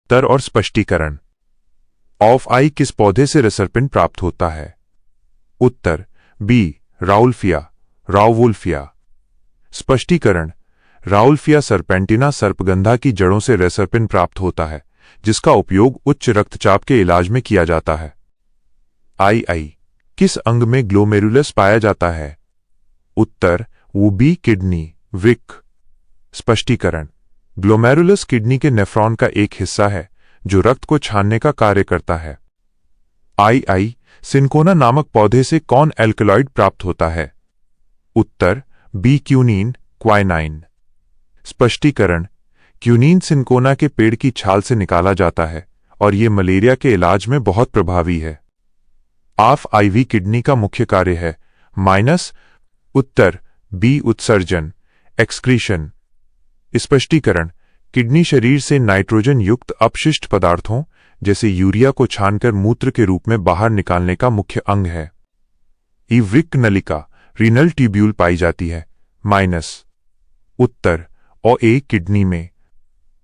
उत्तर और स्पष्टीकरण। ऑफ आई किस पौधे से रेसरपिन प्राप्त होता है? उत्तर बी राउल्फिया, राउवुल्फिया। स्पष्टीकरण। राउल्फिया सर्पेंटिना सर्पगंधा की जड़ों से रेसरपिन प्राप्त होता है, जिसका उपयोग उच्च रक्तचाप के इलाज में किया जाता है। आई किस अंग में ग्लोमेरुलस पाया जाता है? उत्तर वो बी किडनी, वृक्क। स्पष्टीकरण। ग्लोमेरुलस किडनी के नेफ्रॉन का एक हिस्सा है जो रक्त को छानने का कार्य करता है। आई सिनकोना नामक पौधे से कौन एल्कलॉइड प्राप्त होता है? उत्तर बी क्यूनीन, क्वाइनाइन। स्पष्टीकरण। क्यूनीन सिनकोना के पेड़ की छाल से निकाला जाता है और ये मलेरिया के इलाज में बहुत प्रभावी है। ऑफ आईवी किडनी का मुख्य कार्य है माइनस। उत्तर बी उत्सर्जन, एक्सक्रीशन। स्पष्टीकरण। किडनी शरीर से नाइट्रोजन युक्त अपशिष्ट पदार्थों जैसे यूरिया को छानकर मूत्र के रूप में बाहर निकालने का मुख्य अंग है। वृक्क नलिका, रीनल ट्यूब्यूल पाई जाती है माइनस। उत्तर और ए किडनी में।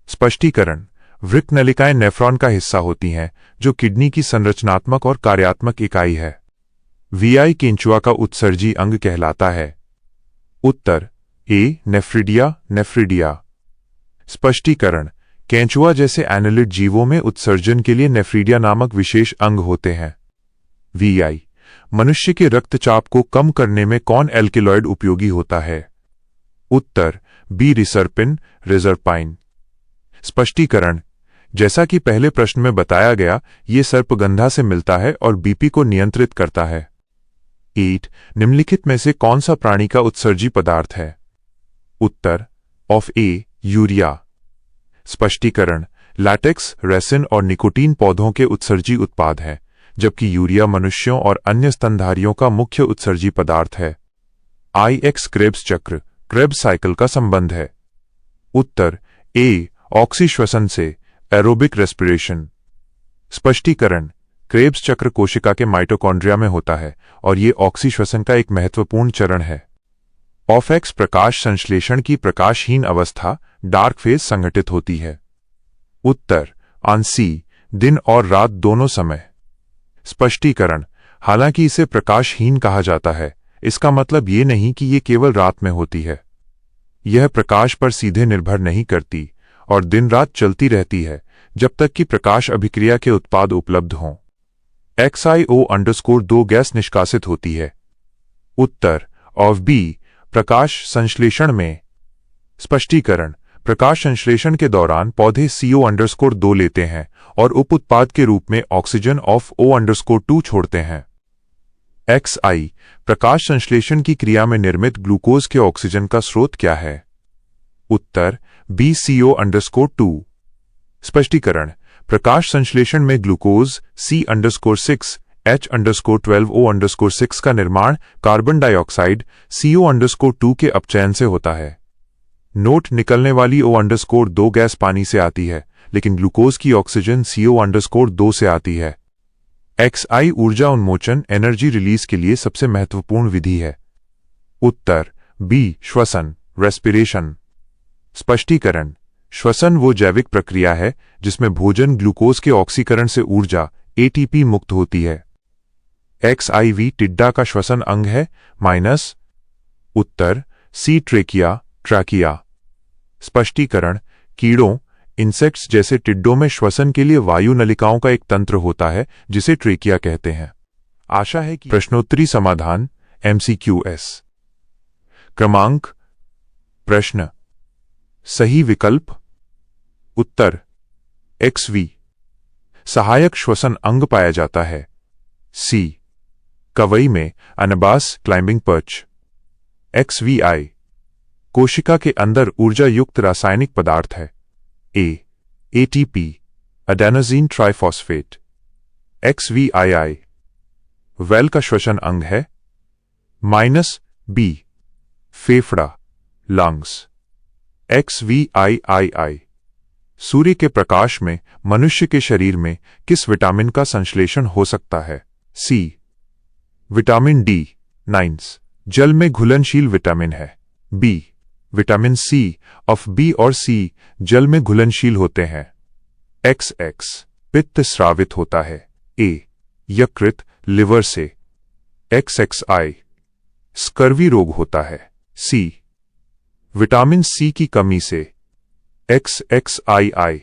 स्पष्टीकरण। वृक्क नलिकाएं नेफ्रॉन का हिस्सा होती हैं जो किडनी की संरचनात्मक और कार्यात्मक इकाई है। वीआई केंचुआ का उत्सर्जी अंग कहलाता है। उत्तर ए नेफ्रिडिया, नेफ्रिडिया। स्पष्टीकरण। केंचुआ जैसे एनालिड जीवों में उत्सर्जन के लिए नेफ्रिडिया नामक विशेष अंग होते हैं। वीआई। मनुष्य के रक्तचाप को कम करने में कौन एल्केलॉइड उपयोगी होता है? उत्तर बी रिसरपिन, रिजरपाइन। स्पष्टीकरण। जैसा कि पहले प्रश्न में बताया गया, ये सर्पगंधा से मिलता है और बीपी को नियंत्रित करता है। 8 निम्नलिखित में से कौन सा प्राणी का उत्सर्जी पदार्थ है? उत्तर ऑफ ए यूरिया। स्पष्टीकरण। लैटेक्स, रेसिन और निकोटीन पौधों के उत्सर्जी उत्पाद हैं, जबकि यूरिया मनुष्यों और अन्य स्तनधारियों का मुख्य उत्सर्जी पदार्थ है। IX क्रेब्स चक्र, क्रेब्स साइकिल का संबंध है। उत्तर ए ऑक्सी श्वसन से, एरोबिक रेस्पिरेशन। स्पष्टीकरण। क्रेब्स चक्र कोशिका के माइटोकॉन्ड्रिया में होता है और ये ऑक्सी श्वसन का एक महत्वपूर्ण चरण है। ऑफ एक्स प्रकाश संश्लेषण की प्रकाशहीन अवस्था, डार्क फेज संघटित होती है। उत्तर ऑन सी, दिन और रात दोनों समय। स्पष्टीकरण। हालांकि इसे प्रकाशहीन कहा जाता है, इसका मतलब ये नहीं कि ये केवल रात में होती है। यह प्रकाश पर सीधे निर्भर नहीं करती और दिन रात चलती रहती है जब तक कि प्रकाश अभिक्रिया के उत्पाद उपलब्ध हों। XIO_2 गैस निष्कासित होती है। उत्तर ऑफ बी प्रकाश संश्लेषण में। स्पष्टीकरण। प्रकाश संश्लेषण के दौरान पौधे CO_2 लेते हैं और उप उत्पाद के रूप में ऑक्सीजन ऑफ O_2 छोड़ते हैं। XI प्रकाश संश्लेषण की क्रिया में निर्मित ग्लूकोज के ऑक्सीजन का स्रोत क्या है? उत्तर बी CO_2। स्पष्टीकरण। प्रकाश संश्लेषण में ग्लूकोज C_6 H_12O_6 का निर्माण कार्बन डाइऑक्साइड CO_2 के अपचयन से होता है। नोट। निकलने वाली O_2 गैस पानी से आती है, लेकिन ग्लूकोज की ऑक्सीजन CO_2 से आती है। XI ऊर्जा उन्मोचन, एनर्जी रिलीज के लिए सबसे महत्वपूर्ण विधि है। उत्तर बी श्वसन, रेस्पिरेशन। स्पष्टीकरण। श्वसन वो जैविक प्रक्रिया है जिसमें भोजन ग्लूकोज के ऑक्सीकरण से ऊर्जा ATP मुक्त होती है। XIV टिड्डा का श्वसन अंग है माइनस। उत्तर सी ट्रेकिया, ट्रैकिया। स्पष्टीकरण। कीड़ों, इंसेक्ट्स जैसे टिड्डों में श्वसन के लिए वायु नलिकाओं का एक तंत्र होता है जिसे ट्रेकिया कहते हैं। आशा है कि प्रश्नोत्तरी समाधान MCQS। क्रमांक। प्रश्न। सही विकल्प। उत्तर XV सहायक श्वसन अंग पाया जाता है। सी कवई में अनबास, क्लाइंबिंग पर्च। XVI कोशिका के अंदर ऊर्जा युक्त रासायनिक पदार्थ है। ATP adenosine triphosphate. XVII well का श्वसन अंग है माइनस। बी फेफड़ा, लंग्स। XVIII सूर्य के प्रकाश में मनुष्य के शरीर में किस विटामिन का संश्लेषण हो सकता है? सी विटामिन D9 जल में घुलनशील विटामिन है। B vitamin C of B और C जल में घुलनशील होते हैं। XX पित्त स्रावित होता है। A यकृत लिवर से। XXI स्कर्वी रोग होता है। C विटामिन सी की कमी से। XXII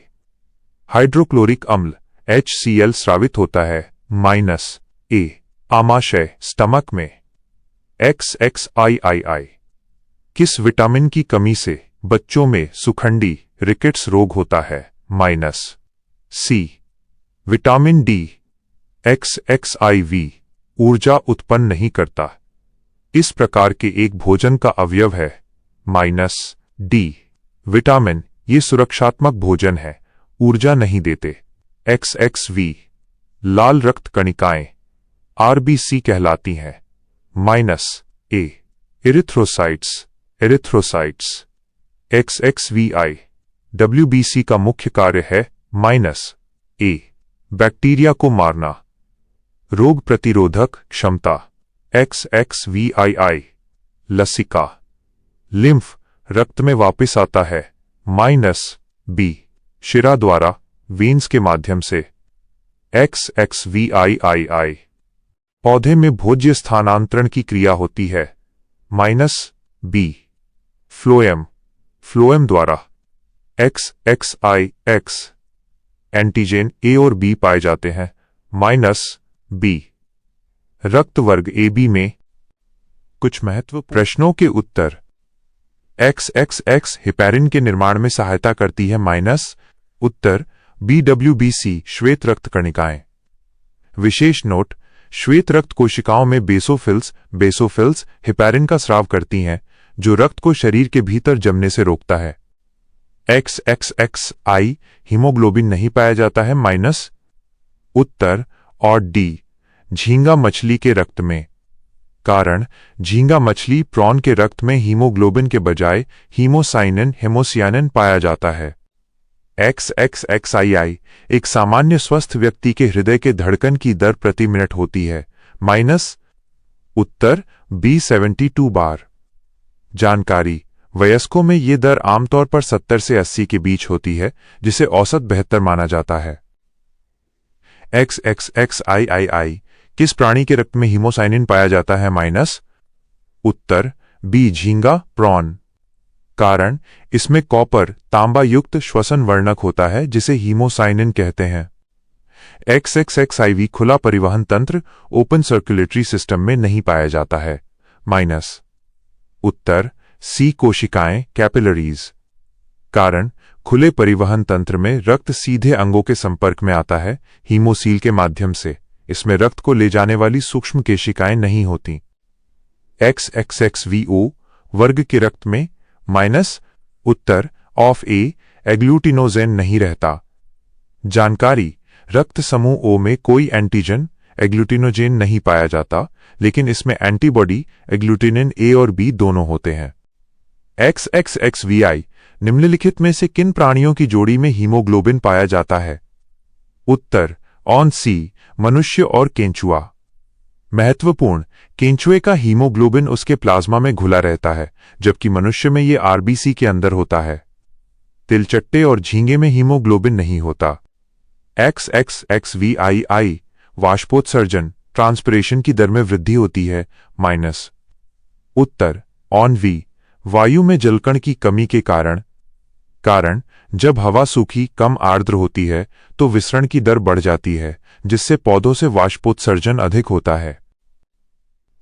हाइड्रोक्लोरिक अम्ल HCl स्रावित होता है। -A आमाशय स्टमक में। XXIII किस विटामिन की कमी से बच्चों में सुखंडी रिकेट्स रोग होता है। -C vitamin D। XXIV ऊर्जा उत्पन्न नहीं करता, इस प्रकार के एक भोजन का अवयव है। -D विटामिन ये सुरक्षात्मक भोजन है, ऊर्जा नहीं देते। XXV लाल रक्त कणिकाएं RBC कहलाती हैं। -A erythrocytes. XXVI WBC का मुख्य कार्य है। -A बैक्टीरिया को मारना, रोग प्रतिरोधक क्षमता। XXVII लसिका लिम्फ रक्त में वापस आता है। -B शिरा द्वारा वेन्स के माध्यम से। XXVIII पौधे में भोज्य स्थानांतरण की क्रिया होती है। -B फ्लोएम द्वारा। XXIX एंटीजन A और B पाए जाते हैं। -B रक्त वर्ग AB में। कुछ महत्व प्रश्नों के उत्तर। XXX हेपेरिन के निर्माण में सहायता करती है। उत्तर BWBC श्वेत रक्त कणिकाएं। विशेष नोट, श्वेत रक्त कोशिकाओं में बेसोफिल्स हेपेरिन का स्राव करती हैं, जो रक्त को शरीर के भीतर जमने से रोकता है। XXXI हीमोग्लोबिन नहीं पाया जाता है। उत्तर और D झींगा मछली के रक्त में। कारण झींगा मछली प्रॉन के रक्त में हीमोग्लोबिन के बजाय हेमोसियानिन पाया जाता है। XXXII एक सामान्य स्वस्थ व्यक्ति के हृदय के धड़कन की दर प्रति मिनट होती है। उत्तर B72 बार। जानकारी, वयस्कों में ये दर आमतौर पर 70 से 80 के बीच होती है, जिसे औसत बेहतर माना जाता है। XXXIII किस प्राणी के रक्त में हीमोसाइनिन पाया जाता है। उत्तर B झींगा प्रॉन। कारण इसमें कॉपर तांबा युक्त श्वसन वर्णक होता है, जिसे हीमोसाइनिन कहते हैं। XXXIV खुला परिवहन तंत्र ओपन सर्कुलेटरी सिस्टम में नहीं पाया जाता है। उत्तर C कोशिकाएं कैपिलरीज। कारण खुले परिवहन तंत्र में रक्त सीधे अंगों के संपर्क में आता है, हीमोसील के माध्यम से। इसमें रक्त को ले जाने वाली सूक्ष्म केशिकाएं नहीं होती। XXXVO वर्ग के रक्त में। उत्तर ऑफ A एग्लूटिनोजेन नहीं रहता। जानकारी, रक्त समूह O में कोई एंटीजन एग्लूटिनोजेन नहीं पाया जाता, लेकिन इसमें एंटीबॉडी एग्लूटिनिन A और B दोनों होते हैं। XXXVI निम्नलिखित में से किन प्राणियों की जोड़ी में हीमोग्लोबिन पाया जाता है। उत्तर ऑन C मनुष्य और केंचुआ। महत्वपूर्ण, केंचुए का हीमोग्लोबिन उसके प्लाज्मा में घुला रहता है, जबकि मनुष्य में यह RBC के अंदर होता है। तिलचट्टे और झींगे में हीमोग्लोबिन नहीं होता। XXXVII वाष्पोत्सर्जन ट्रांसपिरेशन की दर में वृद्धि होती है। उत्तर ऑन V वायु में जलकण की कमी के कारण जब हवा सूखी कम आर्द्र होती है तो विसरण की दर बढ़ जाती है, जिससे पौधों से वाष्पोत्सर्जन अधिक होता है।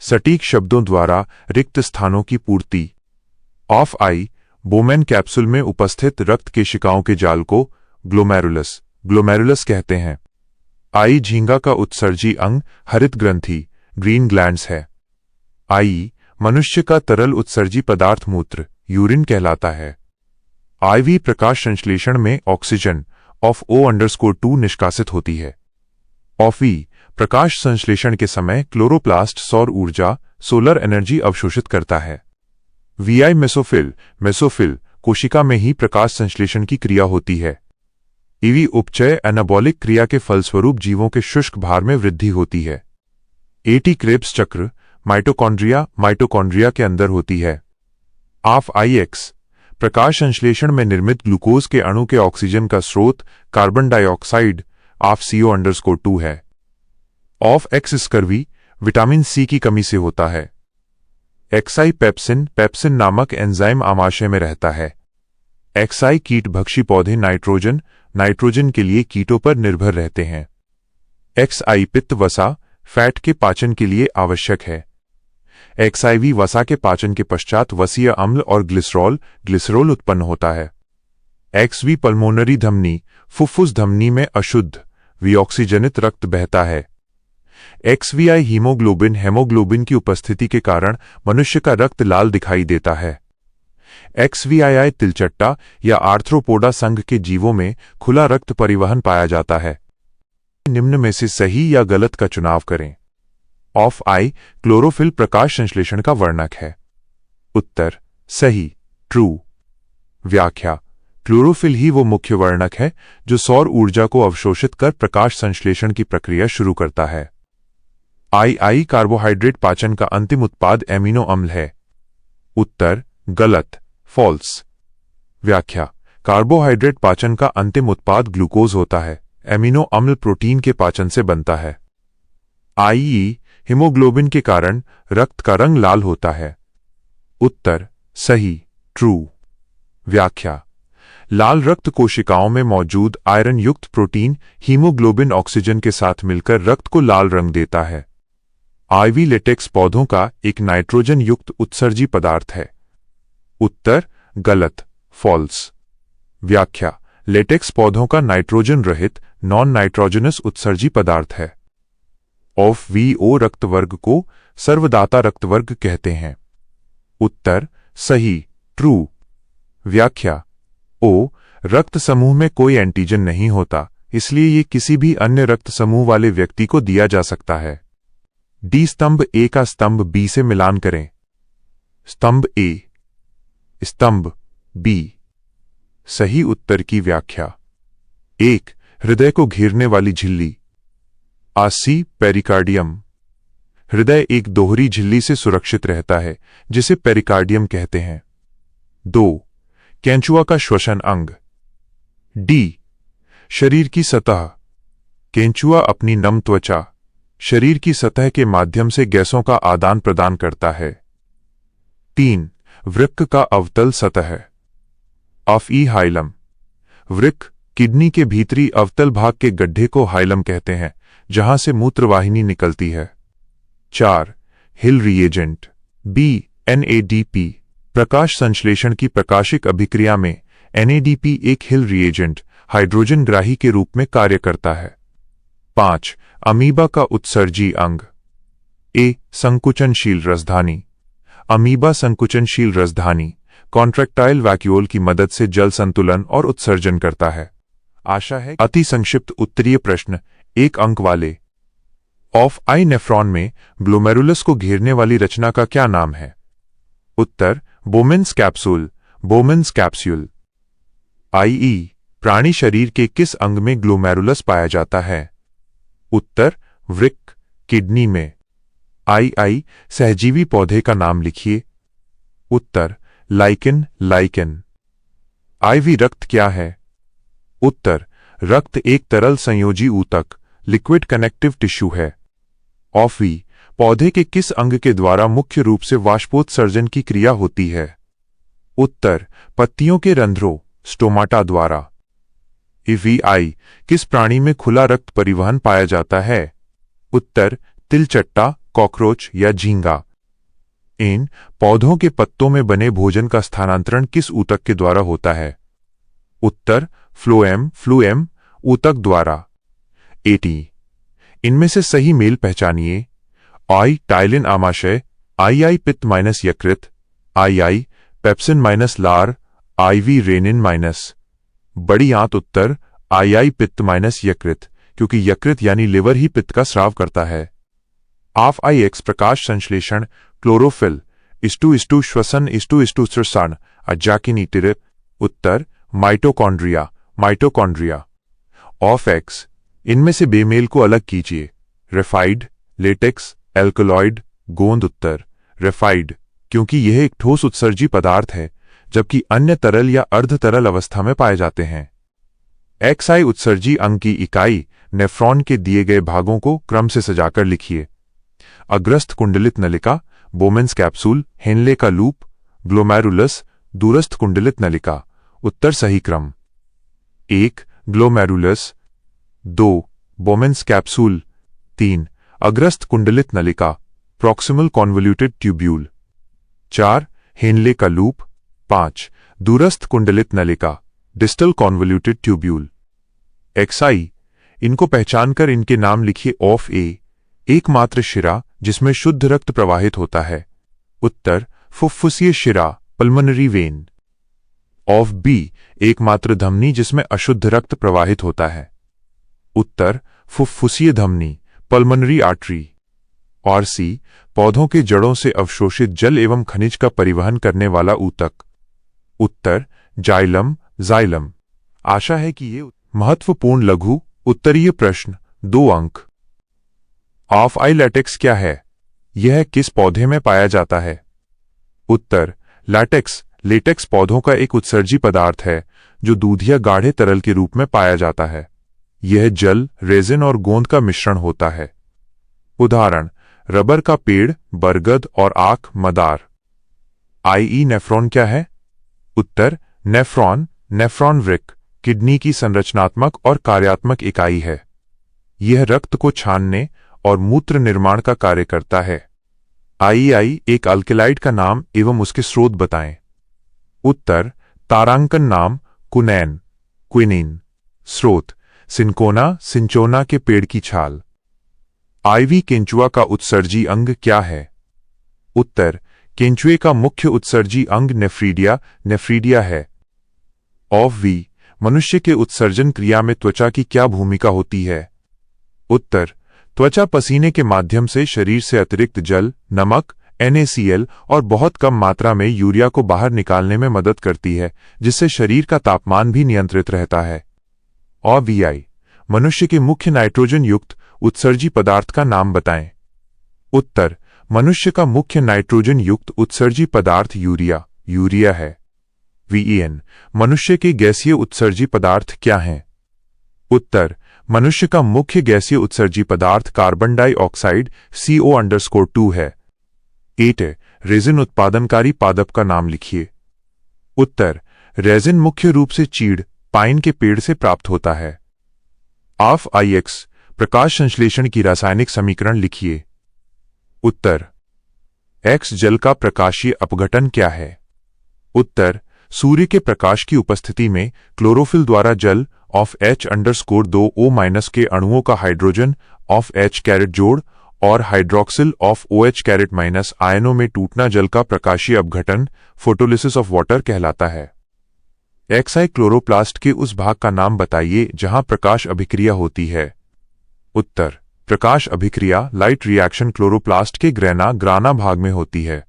सटीक शब्दों द्वारा रिक्त स्थानों की पूर्ति। ऑफ आई बोमेन कैप्सूल में उपस्थित रक्त केशिकाओं के जाल को ग्लोमेरुलस कहते हैं। आई झींगा का उत्सर्जी अंग हरित ग्रंथि ग्रीन ग्लैंड्स है। आई मनुष्य का तरल उत्सर्जी पदार्थ मूत्र यूरिन कहलाता है। IV प्रकाश संश्लेषण में ऑक्सीजन ऑफ O_2 निष्कासित होती है। ऑफ E प्रकाश संश्लेषण के समय क्लोरोप्लास्ट सौर ऊर्जा सोलर एनर्जी अवशोषित करता है। VI मेसोफिल कोशिका में ही प्रकाश संश्लेषण की क्रिया होती है। EV उपचय एनाबॉलिक क्रिया के फलस्वरूप जीवों के शुष्क भार में वृद्धि होती है। AT क्रेब्स चक्र माइटोकॉन्ड्रिया के अंदर होती है। ऑफ IX प्रकाश संश्लेषण में निर्मित ग्लूकोज के अणु के ऑक्सीजन का स्रोत कार्बन डाइऑक्साइड ऑफ CO_2 है। Of X scurvy vitamin C की कमी से होता है। एक्साई पेप्सिन नामक एंजाइम आमाशय में रहता है। एक्साई कीट भक्षी पौधे नाइट्रोजन के लिए कीटों पर निर्भर रहते हैं। एक्सआई पित्त वसा फैट के पाचन के लिए आवश्यक है। एक्सआईवी वसा के पाचन के पश्चात वसीय अम्ल और ग्लिसरॉल उत्पन्न होता है। एक्सवी पल्मोनरी धमनी फुफ्फुस धमनी में अशुद्ध विऑक्सीजनित रक्त बहता है। एक्सवीआई हेमोग्लोबिन की उपस्थिति के कारण मनुष्य का रक्त लाल दिखाई देता है। एक्सवीआई तिलचट्टा या आर्थ्रोपोडा संघ के जीवों में खुला रक्त परिवहन पाया जाता है। निम्न में से सही या गलत का चुनाव करें। ऑफ आई क्लोरोफिल प्रकाश संश्लेषण का वर्णक है। उत्तर सही ट्रू। व्याख्या क्लोरोफिल ही वो मुख्य वर्णक है जो सौर ऊर्जा को अवशोषित कर प्रकाश संश्लेषण की प्रक्रिया शुरू करता है। आई कार्बोहाइड्रेट पाचन का अंतिम उत्पाद एमिनो अम्ल है। उत्तर गलत फॉल्स। व्याख्या कार्बोहाइड्रेट पाचन का अंतिम उत्पाद ग्लूकोज होता है। एमिनो अम्ल प्रोटीन के पाचन से बनता है। हीमोग्लोबिन के कारण रक्त का रंग लाल होता है। उत्तर सही ट्रू। व्याख्या लाल रक्त कोशिकाओं में मौजूद आयरन युक्त प्रोटीन हीमोग्लोबिन ऑक्सीजन के साथ मिलकर रक्त को लाल रंग देता है। आईवी लेटेक्स पौधों का एक नाइट्रोजन युक्त उत्सर्जी पदार्थ है। उत्तर गलत फॉल्स। व्याख्या लेटेक्स पौधों का नाइट्रोजन रहित नॉन नाइट्रोजनस उत्सर्जी पदार्थ है। ऑफ वीओ रक्त वर्ग को सर्वदाता रक्त वर्ग कहते हैं। उत्तर सही ट्रू। व्याख्या ओ रक्त समूह में कोई एंटीजन नहीं होता, इसलिए ये किसी भी अन्य रक्त समूह वाले व्यक्ति को दिया जा सकता है। डी स्तंभ ए का स्तंभ बी से मिलान करें। स्तंभ ए स्तंभ बी। सही उत्तर की व्याख्या 1 हृदय को घेरने वाली झिल्ली आसी पेरिकार्डियम। हृदय एक दोहरी झिल्ली से सुरक्षित रहता है जिसे पेरिकार्डियम कहते हैं। 2 केंचुआ का श्वसन अंग। डी शरीर की सतह। केंचुआ अपनी नम त्वचा शरीर की सतह के माध्यम से गैसों का आदान प्रदान करता है। 3 वृक्क का अवतल सतह ऑफ ई हाइलम। वृक्क किडनी के भीतरी अवतल भाग के गड्ढे को हाइलम कहते हैं जहां से मूत्रवाहिनी निकलती है। 4 हिल रिएजेंट बी NADP। प्रकाश संश्लेषण की प्रकाशिक अभिक्रिया में NADP एक हिल रिएजेंट हाइड्रोजन ग्राही के रूप में कार्य करता है। 5 अमीबा का उत्सर्जी अंग। ए संकुचनशील रसधानी। अमीबा संकुचनशील रसधानी कॉन्ट्रैक्टाइल वैक्यूल की मदद से जल संतुलन और उत्सर्जन करता है। आशा है अति संक्षिप्त उत्तरीय प्रश्न 1 अंक वाले। ऑफ आई नेफ्रॉन में ग्लोमेरुलस को घेरने वाली रचना का क्या नाम है? उत्तर बोमेन्स कैप्सूल बोमेन्स कैप्सूल। आईई प्राणी शरीर के किस अंग में ग्लोमेरुलस पाया जाता है? उत्तर वृक्क किडनी में। आई सहजीवी पौधे का नाम लिखिए। उत्तर लाइकेन। आईवी रक्त क्या है? उत्तर रक्त एक तरल संयोजी ऊतक लिक्विड कनेक्टिव टिश्यू है। ऑफ वी पौधे के किस अंग के द्वारा मुख्य रूप से वाष्पोत्सर्जन की क्रिया होती है? उत्तर पत्तियों के रंध्रों स्टोमाटा द्वारा। आई किस प्राणी में खुला रक्त परिवहन पाया जाता है? उत्तर तिलचट्टा कॉकरोच या झींगा। इन पौधों के पत्तों में बने भोजन का स्थानांतरण किस ऊतक के द्वारा होता है? उत्तर फ्लूएम ऊतक द्वारा। 80 इनमें से सही मेल पहचानिए। आई टाइलिन आमाशय, आई पित्त माइनस यकृत, आई पेप्सिन माइनस लार, आईवी रेनिन माइनस बड़ी आंत। उत्तर आई पित्त माइनस यकृत, क्योंकि यकृत यानी लिवर ही पित्त का स्राव करता है। ऑफ आई एक्स प्रकाश संश्लेषण क्लोरोफिल इस्टू श्वसन इस्टू श्वसन अजाकिनीटिर। उत्तर माइटोकॉन्ड्रिया। ऑफ एक्स इनमें से बेमेल को अलग कीजिए। रेफाइड लेटेक्स एल्कलॉइड गोंद। उत्तर रेफाइड, क्योंकि यह एक ठोस उत्सर्जी पदार्थ है जबकि अन्य तरल या अर्ध तरल अवस्था में पाए जाते हैं। XI उत्सर्जी अंग की इकाई नेफ्रॉन के दिए गए भागों को क्रम से सजाकर लिखिए। अग्रस्थ कुंडलित नलिका, बोमेन्स कैप्सूल, हेनले का लूप, ग्लोमेरुलस, दूरस्थ कुंडलित नलिका। उत्तर सही क्रम 1 ग्लोमेरुलस, 2 बोमेन्स कैप्सूल, 3 अग्रस्थ कुंडलित नलिका प्रॉक्सिमल कॉन्वोल्यूटेड ट्यूब्यूल, 4 हेनले का लूप, 5 दूरस्थ कुंडलित नलिका डिस्टल कॉन्वोल्यूटेड ट्यूब्यूल। XI इनको पहचानकर इनके नाम लिखिए। ऑफ ए एकमात्र शिरा जिसमें शुद्ध रक्त प्रवाहित होता है। उत्तर फुफ्फुसीय शिरा पल्मोनरी वेन। ऑफ बी एकमात्र धमनी जिसमें अशुद्ध रक्त प्रवाहित होता है। उत्तर फुफ्फुसीय धमनी पल्मोनरी आर्टरी। और सी पौधों के जड़ों से अवशोषित जल एवं खनिज का परिवहन करने वाला ऊतक। उत्तर जाइलम जाइलम। आशा है कि ये महत्वपूर्ण लघु उत्तरीय प्रश्न 2 अंक। ऑफ आई लैटेक्स क्या है? यह किस पौधे में पाया जाता है? उत्तर लैटेक्स लेटेक्स पौधों का एक उत्सर्जी पदार्थ है जो दूध या गाढ़े तरल के रूप में पाया जाता है। यह जल, रेजिन और गोंद का मिश्रण होता है। उदाहरण रबर का पेड़, बरगद और आक मदार। आई नेफ्रॉन क्या है? उत्तर नेफ्रॉन नेफ्रॉन वृक्क किडनी की संरचनात्मक और कार्यात्मक इकाई है। यह रक्त को छानने और मूत्र निर्माण का कार्य करता है। आई एक अल्केलाइड का नाम एवं उसके स्रोत बताएं। उत्तर तारांकन नाम कुनैन क्विनिन। स्रोत सिंकोना सिंचोना के पेड़ की छाल। आईवी केंचुआ का उत्सर्जी अंग क्या है? उत्तर केंचुए का मुख्य उत्सर्जी अंग नेफ्रीडिया नेफ्रीडिया है। ऑफ वी मनुष्य के उत्सर्जन क्रिया में त्वचा की क्या भूमिका होती है? उत्तर त्वचा पसीने के माध्यम से शरीर से अतिरिक्त जल, नमक, NaCl और बहुत कम मात्रा में यूरिया को बाहर निकालने में मदद करती है, जिससे शरीर का तापमान भी नियंत्रित रहता है। और VI मनुष्य के मुख्य नाइट्रोजन युक्त उत्सर्जी पदार्थ का नाम बताएं। उत्तर मनुष्य का मुख्य नाइट्रोजन युक्त उत्सर्जी पदार्थ यूरिया यूरिया है। VEN मनुष्य के गैसीय उत्सर्जी पदार्थ क्या हैं? उत्तर मनुष्य का मुख्य गैसीय उत्सर्जी पदार्थ कार्बन डाइऑक्साइड CO_2 है। 8 रेजिन उत्पादनकारी पादप का नाम लिखिए। उत्तर रेजिन मुख्य रूप से चीड़ पाइन के पेड़ से प्राप्त होता है। ऑफ IX प्रकाश संश्लेषण की रासायनिक समीकरण लिखिए। उत्तर X जल का प्रकाशीय अपघटन क्या है? उत्तर सूर्य के प्रकाश की उपस्थिति में क्लोरोफिल द्वारा जल ऑफ H_2O- के अणुओं का हाइड्रोजन ऑफ H- जोड़ और हाइड्रोक्सिल ऑफ OH- आयनों में टूटना जल का प्रकाशीय अपघटन फोटोलिसिस ऑफ वाटर कहलाता है। XI क्लोरोप्लास्ट के उस भाग का नाम बताइए जहां प्रकाश अभिक्रिया होती है। उत्तर प्रकाश अभिक्रिया लाइट रिएक्शन क्लोरोप्लास्ट के ग्राना भाग में होती है।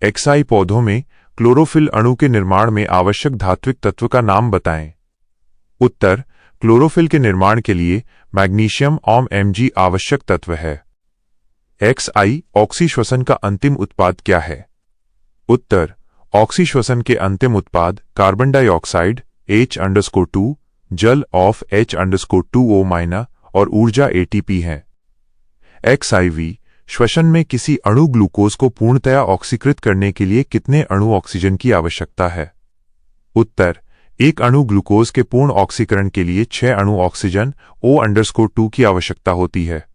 XI पौधों में क्लोरोफिल अणु के निर्माण में आवश्यक धात्विक तत्व का नाम बताएं। उत्तर क्लोरोफिल के निर्माण के लिए मैग्नीशियम Mg आवश्यक तत्व है। XI ऑक्सीश्वसन का अंतिम उत्पाद क्या है? उत्तर ऑक्सीश्वसन के अंतिम उत्पाद कार्बन डाइऑक्साइड H_2 जल ऑफ H_2O- और ऊर्जा ATP हैं। XIV श्वसन में किसी अणु ग्लूकोज को पूर्णतया ऑक्सीकृत करने के लिए कितने अणु ऑक्सीजन की आवश्यकता है? उत्तर एक अणु ग्लूकोज के पूर्ण ऑक्सीकरण के लिए 6 अणु ऑक्सीजन O_2 की आवश्यकता होती है।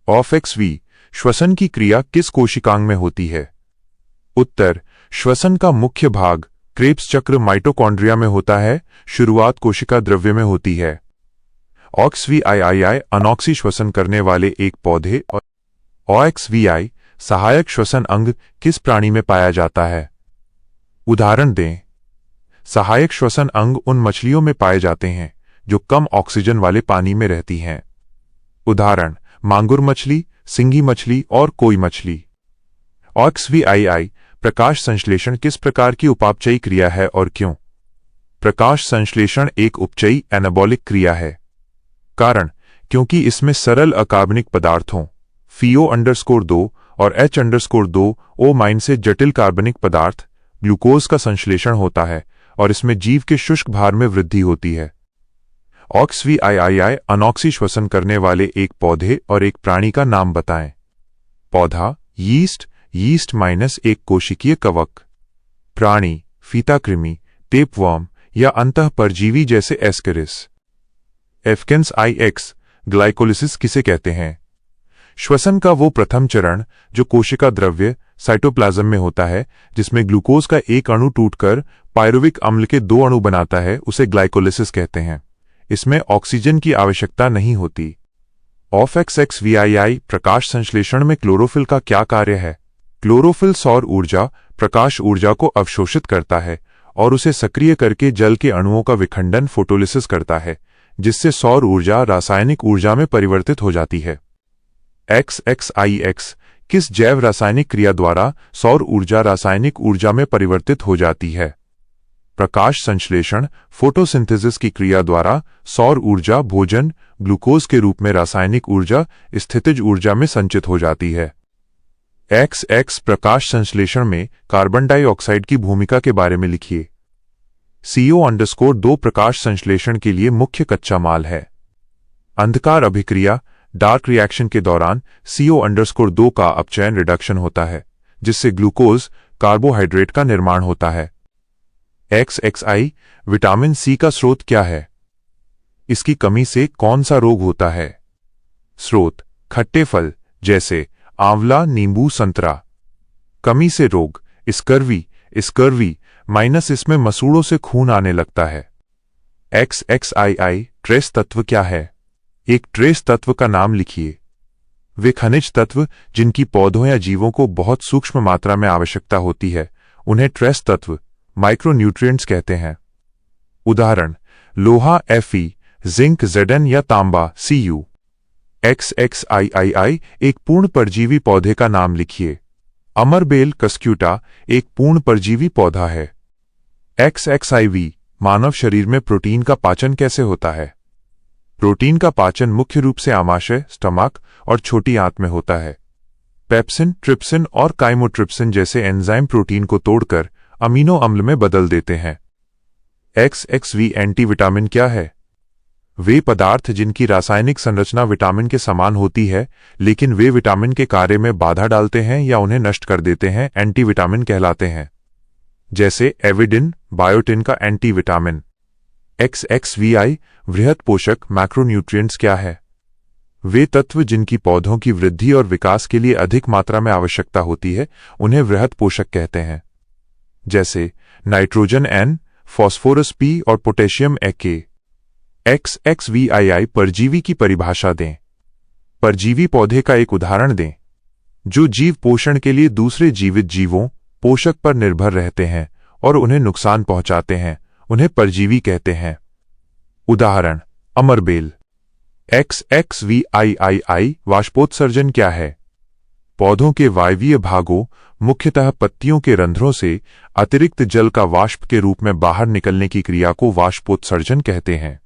ऑफ XV श्वसन की क्रिया किस कोशिकांग में होती है? उत्तर श्वसन का मुख्य भाग क्रेब्स चक्र माइटोकॉन्ड्रिया में होता है। शुरुआत कोशिका द्रव्य में होती है। OXVII अनॉक्सी श्वसन करने वाले एक पौधे और OXVI सहायक श्वसन अंग किस प्राणी में पाया जाता है? उदाहरण दें। सहायक श्वसन अंग उन मछलियों में पाए जाते हैं जो कम ऑक्सीजन वाले पानी में रहती हैं। उदाहरण मांगुर मछली, सिंगी मछली और कोई मछली। OXVII प्रकाश संश्लेषण किस प्रकार की उपापचयी क्रिया है और क्यों? प्रकाश संश्लेषण एक उपचयी एनाबॉलिक क्रिया है। कारण क्योंकि इसमें सरल अकार्बनिक पदार्थों FeO_2 और H_2O- से जटिल कार्बनिक पदार्थ ग्लूकोज का संश्लेषण होता है और इसमें जीव के शुष्क भार में वृद्धि होती है। ऑक्सवीआईआई अनॉक्सी श्वसन करने वाले एक पौधे और एक प्राणी का नाम बताएं। पौधा यीस्ट, यीस्ट माइनस एक कोशिकीय कवक। प्राणी फीताकृमि, टेपवर्म या अंतः परजीवी जैसे एस्केरिस। एफकेंस IX ग्लाइकोलिसिस किसे कहते हैं? श्वसन का वो प्रथम चरण जो कोशिका द्रव्य साइटोप्लाज्म में होता है, जिसमें ग्लूकोज का एक अणु टूटकर पायरुविक अम्ल के 2 अणु बनाता है, उसे ग्लाइकोलिसिस कहते हैं। इसमें ऑक्सीजन की आवश्यकता नहीं होती। ऑफएक्सएक्सवीआईआई प्रकाश संश्लेषण में क्लोरोफिल का क्या कार्य है? क्लोरोफिल सौर ऊर्जा, प्रकाश ऊर्जा को अवशोषित करता है और उसे सक्रिय करके जल के अणुओं का विखंडन फोटोलिसिस करता है, जिससे सौर ऊर्जा रासायनिक ऊर्जा में परिवर्तित हो जाती है। XXIX किस जैव रासायनिक क्रिया द्वारा सौर ऊर्जा रासायनिक ऊर्जा में परिवर्तित हो जाती है? प्रकाश संश्लेषण फोटोसिंथेसिस की क्रिया द्वारा सौर ऊर्जा भोजन ग्लूकोज के रूप में रासायनिक ऊर्जा स्थितिज ऊर्जा में संचित हो जाती है। XX प्रकाश संश्लेषण में कार्बन डाइऑक्साइड की भूमिका के बारे में लिखिए। CO_2 प्रकाश संश्लेषण के लिए मुख्य कच्चा माल है। अंधकार अभिक्रिया डार्क रिएक्शन के दौरान CO_2 का अपचयन रिडक्शन होता है, जिससे ग्लूकोज कार्बोहाइड्रेट का निर्माण होता है। XXI विटामिन C का स्रोत क्या है? इसकी कमी से कौन सा रोग होता है? स्रोत खट्टे फल जैसे आंवला, नींबू, संतरा। कमी से रोग स्कर्वी माइनस इसमें मसूड़ों से खून आने लगता है। XXII ट्रेस तत्व क्या है? एक ट्रेस तत्व का नाम लिखिए। वे खनिज तत्व जिनकी पौधों या जीवों को बहुत सूक्ष्म मात्रा में आवश्यकता होती है, उन्हें ट्रेस तत्व माइक्रोन्यूट्रिएंट्स कहते हैं। उदाहरण लोहा Fe, जिंक Zn या तांबा Cu। XXII एक पूर्ण परजीवी पौधे का नाम लिखिए। अमरबेल कस्क्यूटा एक पूर्ण परजीवी पौधा है। XXIV मानव शरीर में प्रोटीन का पाचन कैसे होता है? प्रोटीन का पाचन मुख्य रूप से आमाशय, स्टमक और छोटी आंत में होता है। पेप्सिन, ट्रिप्सिन और काइमोट्रिप्सिन जैसे एंजाइम प्रोटीन को तोड़कर अमीनो अम्ल में बदल देते हैं। XXV एंटीविटामिन क्या है? वे पदार्थ जिनकी रासायनिक संरचना विटामिन के समान होती है, लेकिन वे विटामिन के कार्य में बाधा डालते हैं या उन्हें नष्ट कर देते हैं, एंटीविटामिन कहलाते हैं। जैसे एविडिन, बायोटिन का एंटीविटामिन। XXVI वृहद पोषक मैक्रोन्यूट्रिएंट्स क्या है? वे तत्व जिनकी पौधों की वृद्धि और विकास के लिए अधिक मात्रा में आवश्यकता होती है, उन्हें वृहद पोषक कहते हैं। जैसे नाइट्रोजन N, फास्फोरस P और पोटेशियम K। XXVII परजीवी की परिभाषा दें। परजीवी पौधे का एक उदाहरण दें। जो जीव पोषण के लिए दूसरे जीवित जीवों पोषक पर निर्भर रहते हैं और उन्हें नुकसान पहुंचाते हैं, उन्हें परजीवी कहते हैं। उदाहरण अमरबेल। XXVII वाष्पोत्सर्जन क्या है? पौधों के वायवीय भागों, मुख्यतः पत्तियों के रंध्रों से अतिरिक्त जल का वाष्प के रूप में बाहर निकलने की क्रिया को वाष्पोत्सर्जन कहते हैं।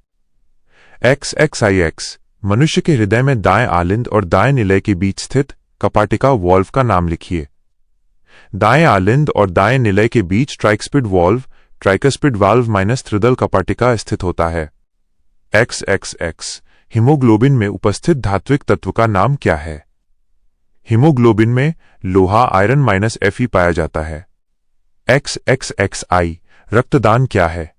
XXIX मनुष्य के हृदय में दाएं आलिंद और दाएं निलय के बीच स्थित कपाटिका वॉल्व का नाम लिखिए। दाएं आलिंद और दाएं निलय के बीच tricuspid valve, tricuspid valve minus त्रिदल कपाटिका स्थित होता है। XXX हीमोग्लोबिन में उपस्थित धात्विक तत्व का नाम क्या है? हीमोग्लोबिन में लोहा आयरन माइनस Fe पाया जाता है। XXXI रक्तदान क्या है?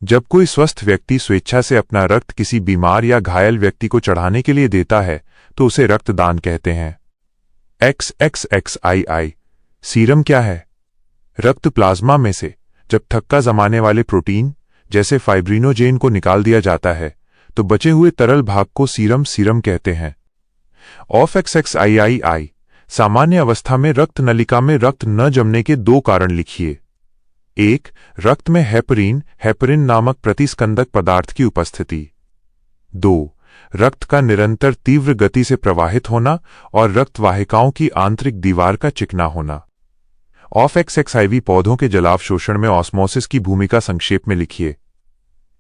जब कोई स्वस्थ व्यक्ति स्वेच्छा से अपना रक्त किसी बीमार या घायल व्यक्ति को चढ़ाने के लिए देता है, तो उसे रक्तदान कहते हैं। XXXII सीरम क्या है? रक्त प्लाज्मा में से जब थक्का जमाने वाले प्रोटीन जैसे फाइब्रिनोजेन को निकाल दिया जाता है, तो बचे हुए तरल भाग को सीरम कहते हैं। OFXXII सामान्य अवस्था में रक्त नलिका में रक्त न जमने के 2 कारण लिखिए। 1. रक्त में हेपरिन नामक प्रतिस्कंदक पदार्थ की उपस्थिति। 2. रक्त का निरंतर तीव्र गति से प्रवाहित होना और रक्त वाहिकाओं की आंतरिक दीवार का चिकना होना। OFXXIV पौधों के जलावशोषण में ऑस्मोसिस की भूमिका संक्षेप में लिखिए।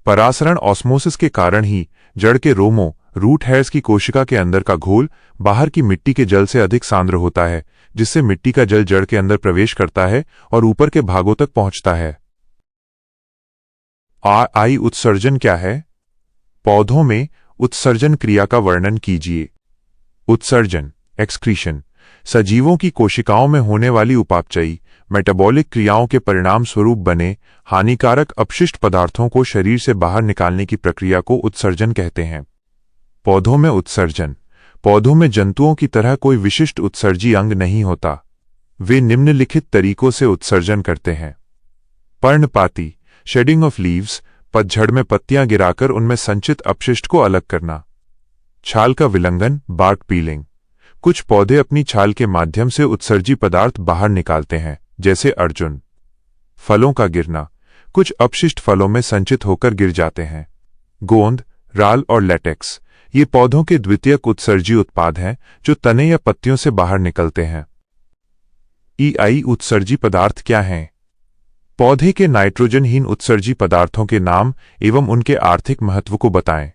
परासरण ऑस्मोसिस के कारण ही जड़ के रोमों, रूट हेयर्स की कोशिका के अंदर का घोल बाहर की मिट्टी के जल से अधिक सांद्र होता है, जिससे मिट्टी का जल जड़ के अंदर प्रवेश करता है और ऊपर के भागों तक पहुंचता है। आई उत्सर्जन क्या है? पौधों में उत्सर्जन क्रिया का वर्णन कीजिए। उत्सर्जन एक्सक्रीशन सजीवों की कोशिकाओं में होने वाली उपापचयी मेटाबॉलिक क्रियाओं के परिणाम स्वरूप बने हानिकारक अपशिष्ट पदार्थों को शरीर से बाहर निकालने की प्रक्रिया को उत्सर्जन कहते हैं। पौधों में उत्सर्जन। पौधों में जंतुओं की तरह कोई विशिष्ट उत्सर्जी अंग नहीं होता। वे निम्नलिखित तरीकों से उत्सर्जन करते हैं। पर्णपाती शेडिंग ऑफ लीव्स, पतझड़ में पत्तियां गिराकर उनमें संचित अपशिष्ट को अलग करना। छाल का विलंघन, बार्क पीलिंग। कुछ पौधे अपनी छाल के माध्यम से उत्सर्जी पदार्थ बाहर निकालते हैं, जैसे अर्जुन। फलों का गिरना। कुछ अपशिष्ट फलों में संचित होकर गिर जाते हैं। गोंद, राल और लेटेक्स ये पौधों के द्वितीयक उत्सर्जी उत्पाद हैं जो तने या पत्तियों से बाहर निकलते हैं। ईआई उत्सर्जी पदार्थ क्या हैं? पौधे के नाइट्रोजनहीन उत्सर्जी पदार्थों के नाम एवं उनके आर्थिक महत्व को बताएं।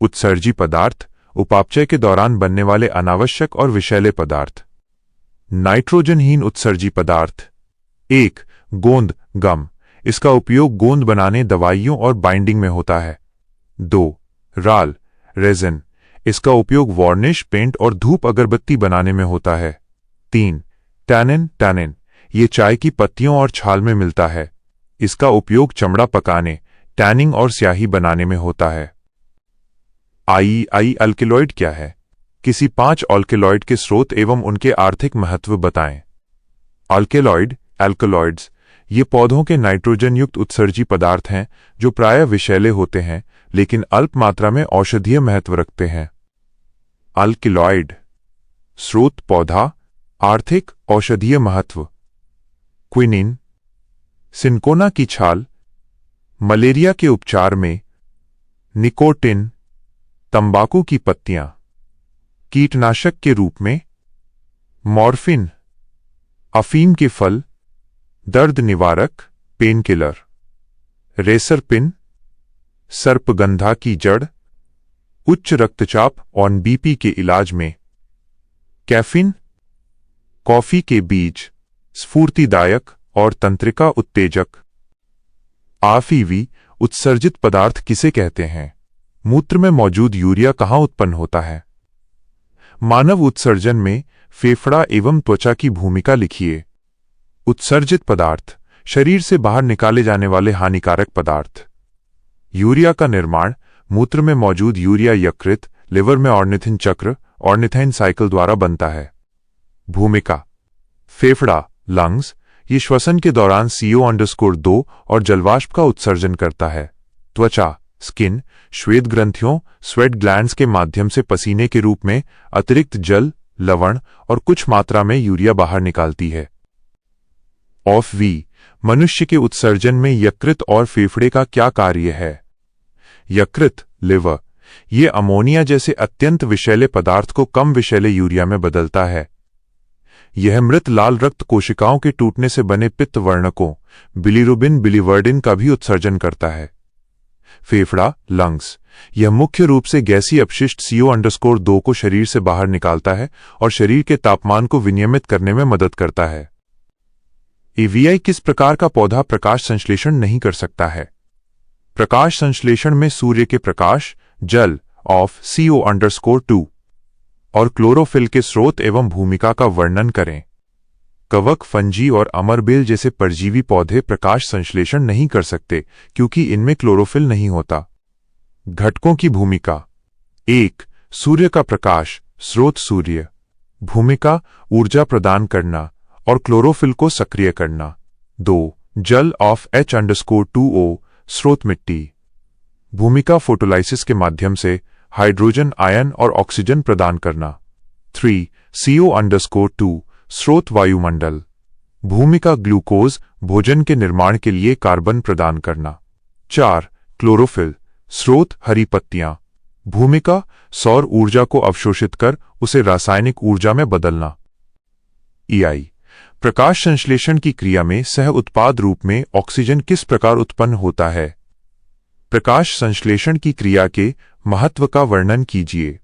उत्सर्जी पदार्थ उपापचय के दौरान बनने वाले अनावश्यक और विषैले पदार्थ। नाइट्रोजनहीन उत्सर्जी पदार्थ। 1. गोंद गम। इसका उपयोग गोंद बनाने, दवाइयों और बाइंडिंग में होता है। 2. राल रेजिन। इसका उपयोग वार्निश, पेंट और धूप अगरबत्ती बनाने में होता है। 3. टैनिन। ये चाय की पत्तियों और छाल में मिलता है। इसका उपयोग चमड़ा पकाने, टैनिंग और स्याही बनाने में होता है। आई अल्केलॉइड क्या है? किसी 5 अल्केलॉइड के स्रोत एवं उनके आर्थिक महत्व बताएं। अल्केलॉइड एल्कलॉइड्स ये पौधों के नाइट्रोजन युक्त उत्सर्जी पदार्थ हैं जो प्रायः विषैले होते हैं लेकिन अल्प मात्रा में औषधीय महत्व रखते हैं। अल्केलॉइड स्रोत पौधा, आर्थिक औषधीय महत्व। क्विनिन सिनकोना की छाल, मलेरिया के उपचार में। निकोटिन तंबाकू की पत्तियां, कीटनाशक के रूप में। मॉर्फिन अफीम के फल, दर्द निवारक, पेन किलर। रेसरपिन सर्पगंधा की जड़, उच्च रक्तचाप और बीपी के इलाज में। कैफीन कॉफी के बीज, स्फूर्तिदायक और तंत्रिका उत्तेजक। आफीवी उत्सर्जित पदार्थ किसे कहते हैं? मूत्र में मौजूद यूरिया कहाँ उत्पन्न होता है? मानव उत्सर्जन में फेफड़ा एवं त्वचा की भूमिका लिखिए। उत्सर्जित पदार्थ शरीर से बाहर निकाले जाने वाले हानिकारक पदार्थ। यूरिया का निर्माण मूत्र में मौजूद यूरिया यकृत, लिवर में ऑर्निथिन चक्र, ऑर्निथाइन साइकिल द्वारा बनता है। भूमिका फेफड़ा लंग्स ये श्वसन के दौरान CO_2 और जलवाष्प का उत्सर्जन करता है। त्वचा स्किन श्वेत ग्रंथियों, स्वेट ग्लैंड्स के माध्यम से पसीने के रूप में अतिरिक्त जल, लवण और कुछ मात्रा में यूरिया बाहर निकालती है। ऑफ वी मनुष्य के उत्सर्जन में यकृत और फेफड़े का क्या कार्य है? यकृत लिवर ये अमोनिया जैसे अत्यंत विषैले पदार्थ को कम विषैले यूरिया में बदलता है। यह मृत लाल रक्त कोशिकाओं के टूटने से बने पित्त वर्णकों बिलीरुबिन, बिलीवर्डिन का भी उत्सर्जन करता है। फेफड़ा लंग्स यह मुख्य रूप से गैसीय अपशिष्ट CO_2 को शरीर से बाहर निकालता है और शरीर के तापमान को विनियमित करने में मदद करता है। EVI किस प्रकार का पौधा प्रकाश संश्लेषण नहीं कर सकता है? प्रकाश संश्लेषण में सूर्य के प्रकाश, जल ऑफ CO_2 और क्लोरोफिल के स्रोत एवं भूमिका का वर्णन करें। कवक, फंजी और अमरबेल जैसे परजीवी पौधे प्रकाश संश्लेषण नहीं कर सकते क्योंकि इनमें क्लोरोफिल नहीं होता। घटकों की भूमिका 1. सूर्य का प्रकाश, स्रोत सूर्य। भूमिका ऊर्जा प्रदान करना और क्लोरोफिल को सक्रिय करना। 2. जल ऑफ H_2O, स्रोत मिट्टी। भूमिका फोटोलाइसिस के माध्यम से हाइड्रोजन आयन और ऑक्सीजन प्रदान करना। 3. CO_2, स्रोत वायुमंडल। भूमिका ग्लूकोज भोजन के निर्माण के लिए कार्बन प्रदान करना। 4. क्लोरोफिल, स्रोत हरी पत्तियां। भूमिका सौर ऊर्जा को अवशोषित कर उसे रासायनिक ऊर्जा में बदलना। EI प्रकाश संश्लेषण की क्रिया में सह उत्पाद रूप में ऑक्सीजन किस प्रकार उत्पन्न होता है? प्रकाश संश्लेषण की क्रिया के महत्व का वर्णन कीजिए।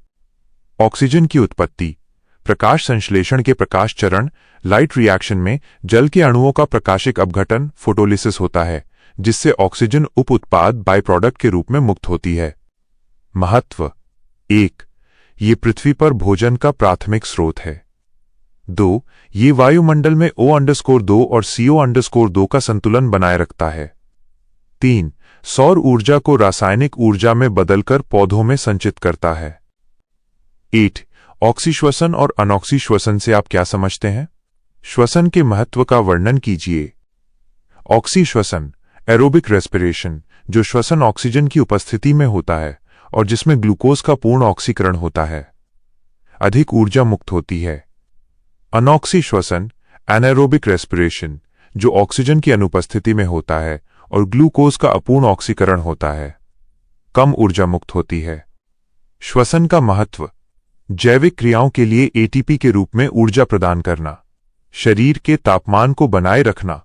ऑक्सीजन की उत्पत्ति। प्रकाश संश्लेषण के प्रकाश चरण लाइट रिएक्शन में जल के अणुओं का प्रकाशिक अपघटन फोटोलिसिस होता है, जिससे ऑक्सीजन उप उत्पाद बाई प्रोडक्ट के रूप में मुक्त होती है। महत्व। 1. ये पृथ्वी पर भोजन का प्राथमिक स्रोत है। 2. ये वायुमंडल में O_2 और CO_2 का संतुलन बनाए रखता है। 3. सौर ऊर्जा को रासायनिक ऊर्जा में बदलकर पौधों में संचित करता है। 8. ऑक्सीश्वसन और अनॉक्सीश्वसन से आप क्या समझते हैं? श्वसन के महत्व का वर्णन कीजिए। ऑक्सीश्वसन एरोबिक रेस्पिरेशन, जो श्वसन ऑक्सीजन की उपस्थिति में होता है और जिसमें ग्लूकोज का पूर्ण ऑक्सीकरण होता है, अधिक ऊर्जा मुक्त होती है। अनॉक्सीश्वसन एनारोबिक रेस्पिरेशन, जो ऑक्सीजन की अनुपस्थिति में होता है और ग्लूकोज का अपूर्ण ऑक्सीकरण होता है, कम ऊर्जा मुक्त होती है। श्वसन का महत्व। जैविक क्रियाओं के लिए एटीपी के रूप में ऊर्जा प्रदान करना, शरीर के तापमान को बनाए रखना,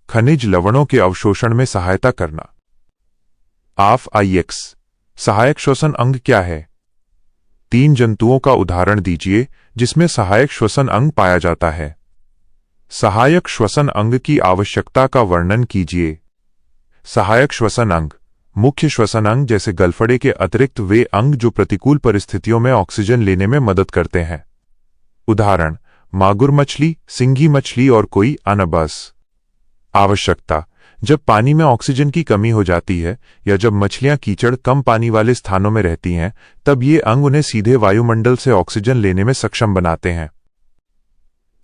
खनिज लवणों के अवशोषण में सहायता करना। AF-IX सहायक श्वसन अंग क्या है? 3 जंतुओं का उदाहरण दीजिए जिसमें सहायक श्वसन अंग पाया जाता है। सहायक श्वसन अंग की आवश्यकता का वर्णन कीजिए। सहायक श्वसन अंग मुख्य श्वसन अंग जैसे गलफड़े के अतिरिक्त वे अंग जो प्रतिकूल परिस्थितियों में ऑक्सीजन लेने में मदद करते हैं। उदाहरण मागुर मछली, सिंगी मछली और कोई अनबस। आवश्यकता। जब पानी में ऑक्सीजन की कमी हो जाती है या जब मछलियां कीचड़ कम पानी वाले स्थानों में रहती हैं, तब ये अंग उन्हें सीधे वायुमंडल से ऑक्सीजन लेने में सक्षम बनाते हैं।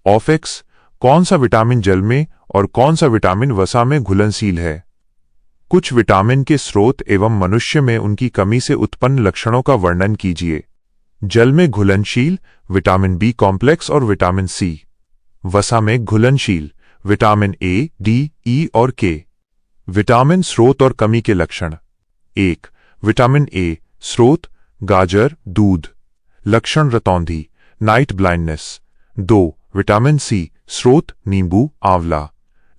OF-X कौन सा विटामिन जल में और कौन सा विटामिन वसा में घुलनशील है? कुछ विटामिन के स्रोत एवं मनुष्य में उनकी कमी से उत्पन्न लक्षणों का वर्णन कीजिए। जल में घुलनशील विटामिन बी कॉम्प्लेक्स और विटामिन सी। वसा में घुलनशील विटामिन ए, डी, ई और के। विटामिन स्रोत और कमी के लक्षण। 1. विटामिन ए स्रोत गाजर, दूध। लक्षण रतौंधी, नाइट ब्लाइंडनेस। 2. विटामिन सी स्रोत नींबू, आंवला।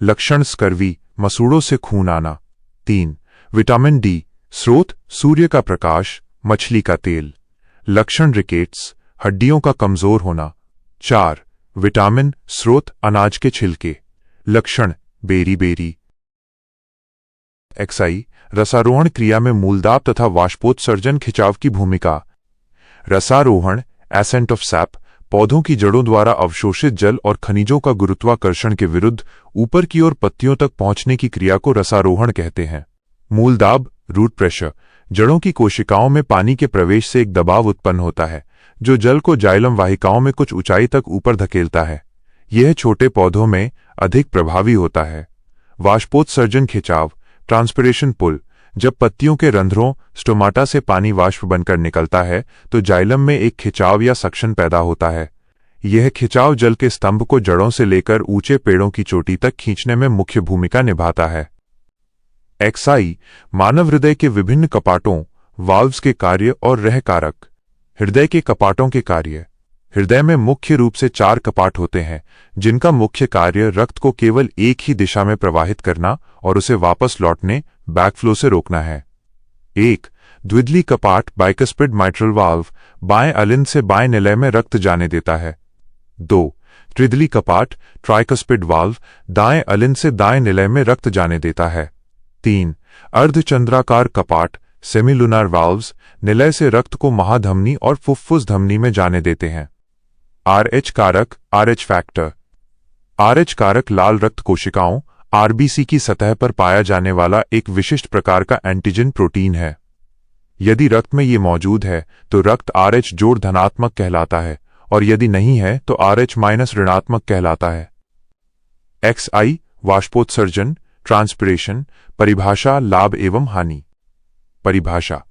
लक्षण स्कर्वी, मसूड़ों से खून आना। 3. विटामिन डी स्रोत सूर्य का प्रकाश, मछली का तेल। लक्षण रिकेट्स, हड्डियों का कमजोर होना। 4. विटामिन स्रोत अनाज के छिलके। लक्षण बेरी बेरी। XI रसारोहण क्रिया में मूलदाब तथा वाष्पोत्सर्जन खिंचाव की भूमिका। रसारोहण एसेंट ऑफ सैप पौधों की जड़ों द्वारा अवशोषित जल और खनिजों का गुरुत्वाकर्षण के विरुद्ध ऊपर की ओर पत्तियों तक पहुंचने की क्रिया को रसारोहण कहते हैं। मूलदाब रूट प्रेशर जड़ों की कोशिकाओं में पानी के प्रवेश से एक दबाव उत्पन्न होता है जो जल को जाइलम वाहिकाओं में कुछ ऊंचाई तक ऊपर धकेलता है। यह छोटे पौधों में अधिक प्रभावी होता है। वाष्पोत्सर्जन खिंचाव ट्रांसपिरेशन पुल जब पत्तियों के रंध्रों स्टोमाटा से पानी वाष्प बनकर निकलता है तो जाइलम में एक खिंचाव या सक्शन पैदा होता है। यह खिंचाव जल के स्तंभ को जड़ों से लेकर ऊंचे पेड़ों की चोटी तक खींचने में मुख्य भूमिका निभाता है। XI मानव हृदय के विभिन्न कपाटों वाल्व्स के कार्य और रह कारक। हृदय के कपाटों के कार्य। हृदय में मुख्य रूप से 4 कपाट होते हैं जिनका मुख्य कार्य रक्त को केवल एक ही दिशा में प्रवाहित करना और उसे वापस लौटने बैकफ्लो से रोकना है। 1. द्विदली कपाट बाइकस्पिड माइट्रल वाल्व बाएं अलिंद से बाएं निलय में रक्त जाने देता है। 2. त्रिदली कपाट ट्राइकस्पिड वाल्व दाएं अलिंद से दाएं निलय में रक्त जाने देता है। 3. अर्धचंद्राकार कपाट सेमिलुनार वाल्व्स निलय से रक्त को महाधमनी और फुफ्फुस धमनी में जाने देते हैं। RH कारक RH फैक्टर। RH कारक लाल रक्त कोशिकाओं RBC की सतह पर पाया जाने वाला एक विशिष्ट प्रकार का एंटीजन प्रोटीन है। यदि रक्त में ये मौजूद है तो रक्त RH जोड़ धनात्मक कहलाता है और यदि नहीं है तो RH माइनस ऋणात्मक कहलाता है। XI वाष्पोत्सर्जन ट्रांसपिरेशन परिभाषा लाभ एवं हानि। परिभाषा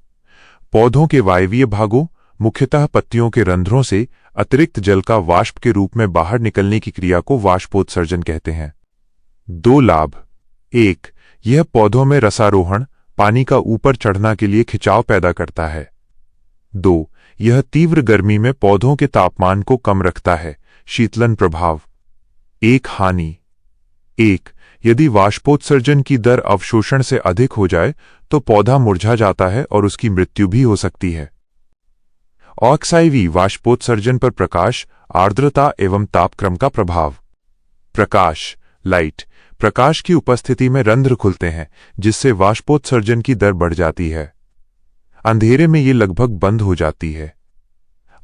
पौधों के वायवीय भागों मुख्यतः पत्तियों के रंध्रों से अतिरिक्त जल का वाष्प के रूप में बाहर निकलने की क्रिया को वाष्पोत्सर्जन कहते हैं। 2 लाभ। 1. यह पौधों में रसारोहण पानी का ऊपर चढ़ना के लिए खिंचाव पैदा करता है। 2. यह तीव्र गर्मी में पौधों के तापमान को कम रखता है शीतलन प्रभाव। 1 हानि। 1. यदि वाष्पोत्सर्जन की दर अवशोषण से अधिक हो जाए तो पौधा मुरझा जाता है और उसकी मृत्यु भी हो सकती है। ऑक्साइवी वाष्पोत्सर्जन पर प्रकाश, आर्द्रता एवं तापक्रम का प्रभाव। प्रकाश, लाइट, प्रकाश की उपस्थिति में रंध्र खुलते हैं जिससे वाष्पोत्सर्जन की दर बढ़ जाती है। अंधेरे में ये लगभग बंद हो जाती है।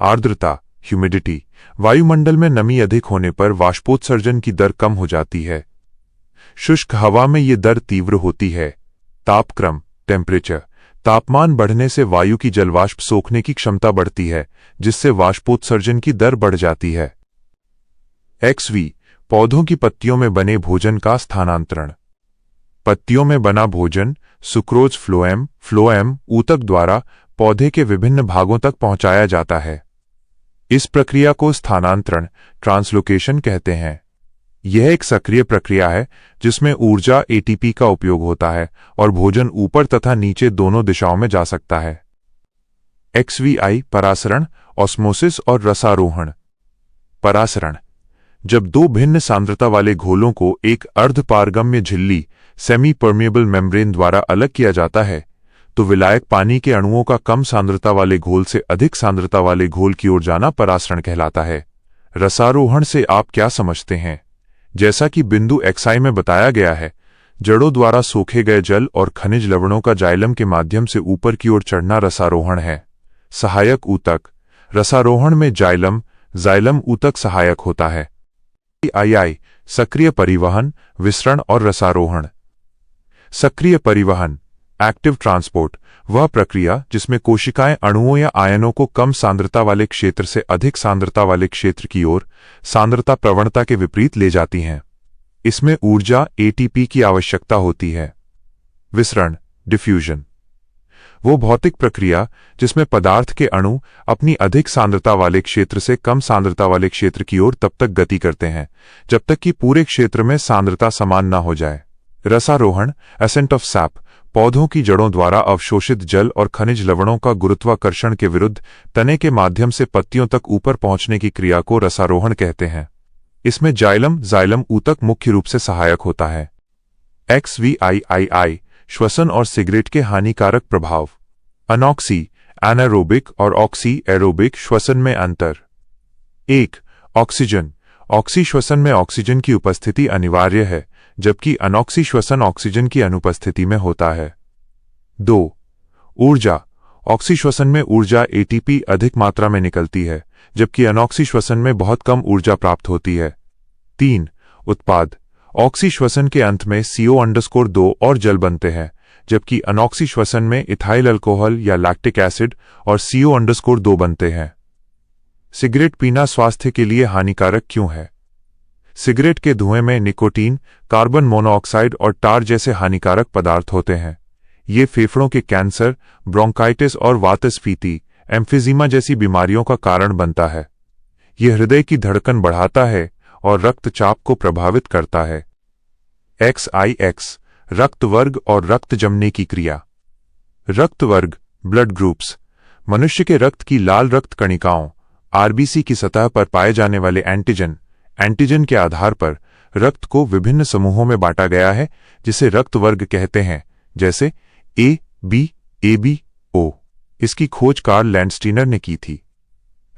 आर्द्रता, ह्यूमिडिटी, वायुमंडल में नमी अधिक होने पर वाष्पोत्सर्जन की दर कम हो जाती है। शुष्क हवा में ये दर तीव्र होती है। तापक्रम, टेम्परेचर, तापमान बढ़ने से वायु की जलवाष्प सोखने की क्षमता बढ़ती है जिससे वाष्पोत्सर्जन की दर बढ़ जाती है। XV, पौधों की पत्तियों में बने भोजन का स्थानांतरण। पत्तियों में बना भोजन सुक्रोज फ्लोएम ऊतक द्वारा पौधे के विभिन्न भागों तक पहुंचाया जाता है। इस प्रक्रिया को स्थानांतरण, ट्रांसलोकेशन कहते हैं। यह एक सक्रिय प्रक्रिया है जिसमें ऊर्जा ATP का उपयोग होता है और भोजन ऊपर तथा नीचे दोनों दिशाओं में जा सकता है। XVI, परासरण, ऑस्मोसिस और रसारोहण। परासरण, जब दो भिन्न सांद्रता वाले घोलों को एक अर्धपारगम्य झिल्ली सेमी परमिएबल मेम्ब्रेन द्वारा अलग किया जाता है तो विलायक पानी के अणुओं का कम सांद्रता वाले घोल से अधिक सांद्रता वाले घोल की ओर जाना परासरण कहलाता है। रसारोहण से आप क्या समझते हैं? जैसा कि बिंदु XI में बताया गया है, जड़ों द्वारा सोखे गए जल और खनिज लवणों का जाइलम के माध्यम से ऊपर की ओर चढ़ना रसारोहण है। सहायक ऊतक, रसारोहण में जाइलम ऊतक सहायक होता है। II, सक्रिय परिवहन, विसरण और रसारोहण। सक्रिय परिवहन, एक्टिव ट्रांसपोर्ट, वह प्रक्रिया जिसमें कोशिकाएं अणुओं या आयनों को कम सांद्रता वाले क्षेत्र से अधिक सांद्रता वाले क्षेत्र की ओर सांद्रता प्रवणता के विपरीत ले जाती हैं। इसमें ऊर्जा ATP की आवश्यकता होती है। विसरण, डिफ्यूजन, वो भौतिक प्रक्रिया जिसमें पदार्थ के अणु अपनी अधिक सांद्रता वाले क्षेत्र से कम सांद्रता वाले क्षेत्र की ओर तब तक गति करते हैं जब तक कि पूरे क्षेत्र में सांद्रता समान न हो जाए। रसारोहण, असेंट ऑफ सैप, पौधों की जड़ों द्वारा अवशोषित जल और खनिज लवणों का गुरुत्वाकर्षण के विरुद्ध तने के माध्यम से पत्तियों तक ऊपर पहुंचने की क्रिया को रसारोहण कहते हैं। इसमें जाइलम ऊतक मुख्य रूप से सहायक होता है। XVIII, श्वसन और सिगरेट के हानिकारक प्रभाव। अनॉक्सी एनारोबिक और ऑक्सी एरोबिक श्वसन में अंतर। 1. ऑक्सीजन, ऑक्सी श्वसन में ऑक्सीजन की उपस्थिति अनिवार्य है जबकि अनॉक्सी श्वसन ऑक्सीजन की अनुपस्थिति में होता है। 2. ऊर्जा, ऑक्सी श्वसन में ऊर्जा ATP अधिक मात्रा में निकलती है जबकि अनॉक्सी श्वसन में बहुत कम ऊर्जा प्राप्त होती है। 3. उत्पाद, ऑक्सी श्वसन के अंत में CO-2 और जल बनते हैं जबकि अनॉक्सी श्वसन में इथाइल अल्कोहल या लैक्टिक एसिड और CO-2 बनते हैं। सिगरेट पीना स्वास्थ्य के लिए हानिकारक क्यों है? सिगरेट के धुएं में निकोटीन, कार्बन मोनोऑक्साइड और टार जैसे हानिकारक पदार्थ होते हैं। ये फेफड़ों के कैंसर, ब्रोंकाइटिस और वातस्फीति, एम्फिजीमा जैसी बीमारियों का कारण बनता है। यह हृदय की धड़कन बढ़ाता है और रक्तचाप को प्रभावित करता है। XIX, रक्त वर्ग और रक्त जमने की क्रिया। रक्त वर्ग, ब्लड ग्रुप्स, मनुष्य के रक्त की लाल रक्त कणिकाओं RBC की सतह पर पाए जाने वाले एंटीजन के आधार पर रक्त को विभिन्न समूहों में बांटा गया है जिसे रक्त वर्ग कहते हैं, जैसे A, B, AB, O। इसकी खोज कार्ल लैंडस्टीनर ने की थी।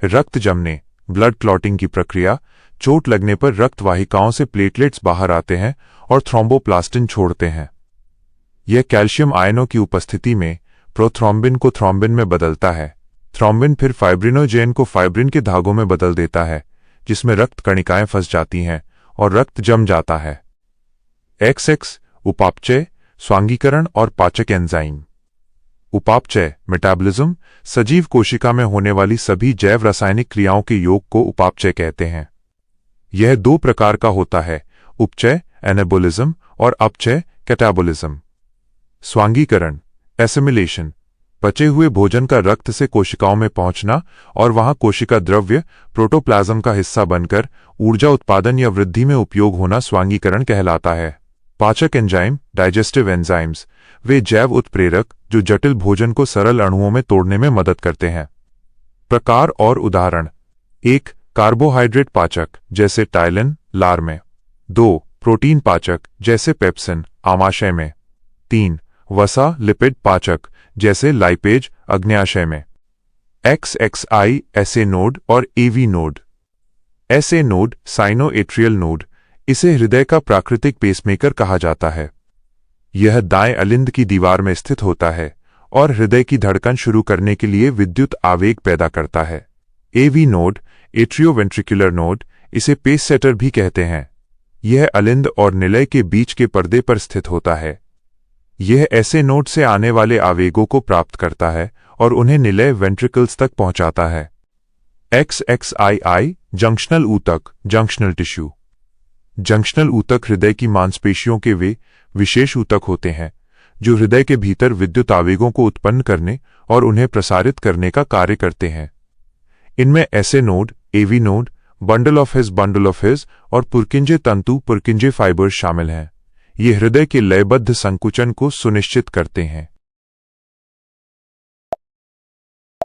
रक्त जमने, ब्लड क्लॉटिंग की प्रक्रिया, चोट लगने पर रक्त वाहिकाओं से प्लेटलेट्स बाहर आते हैं और थ्रोम्बोप्लास्टिन छोड़ते हैं। यह कैल्शियम आयनों की उपस्थिति में प्रोथ्रोम्बिन को थ्रोम्बिन में बदलता है। थ्रोम्बिन फिर फाइब्रिनोजेन को फाइब्रिन के धागों में बदल देता है जिसमें रक्त कणिकाएं फंस जाती हैं और रक्त जम जाता है। XX, उपापचय, स्वांगीकरण और पाचक एंजाइम। उपापचय, मेटाबॉलिज्म, सजीव कोशिका में होने वाली सभी जैव रासायनिक क्रियाओं के योग को उपापचय कहते हैं। यह 2 प्रकार का होता है, उपचय एनाबोलिज्म और अपचय कैटाबोलिज्म। स्वांगीकरण, एसिमिलेशन, पचे हुए भोजन का रक्त से कोशिकाओं में पहुंचना और वहां कोशिका द्रव्य प्रोटोप्लाज्म का हिस्सा बनकर ऊर्जा उत्पादन या वृद्धि में उपयोग होना स्वांगीकरण कहलाता है। पाचक एंजाइम, डाइजेस्टिव एंजाइम्स, वे जैव उत्प्रेरक जो जटिल भोजन को सरल अणुओं में तोड़ने में मदद करते हैं। प्रकार और उदाहरण। 1. कार्बोहाइड्रेट पाचक जैसे टाइलिन, लार में। 2. प्रोटीन पाचक जैसे पेप्सिन, आमाशय में। 3. वसा लिपिड पाचक जैसे लाइपेज, अग्न्याशय में। XXI SA नोड और AV node. SA node cyano-atrial node, इसे हृदय का प्राकृतिक पेसमेकर कहा जाता है। यह दाएं अलिंद की दीवार में स्थित होता है और हृदय की धड़कन शुरू करने के लिए विद्युत आवेग पैदा करता है। AV नोड एट्रियोवेंट्रिकुलर नोड, इसे पेस सेटर भी कहते हैं। यह अलिंद और निलय के बीच के पर्दे पर स्थित होता है। यह ऐसे नोड से आने वाले आवेगों को प्राप्त करता है और उन्हें निलय वेंट्रिकल्स तक पहुंचाता है। XXII जंक्शनल ऊतक, जंक्शनल टिश्यू। जंक्शनल ऊतक हृदय की मांसपेशियों के वे विशेष ऊतक होते हैं जो हृदय के भीतर विद्युत आवेगों को उत्पन्न करने और उन्हें प्रसारित करने का कार्य करते हैं। इनमें ऐसे node, AV node, bundle of his और पुर्किंजे तंतु, पुर्किंजे फाइबर्स शामिल हैं। ये हृदय के लयबद्ध संकुचन को सुनिश्चित करते हैं।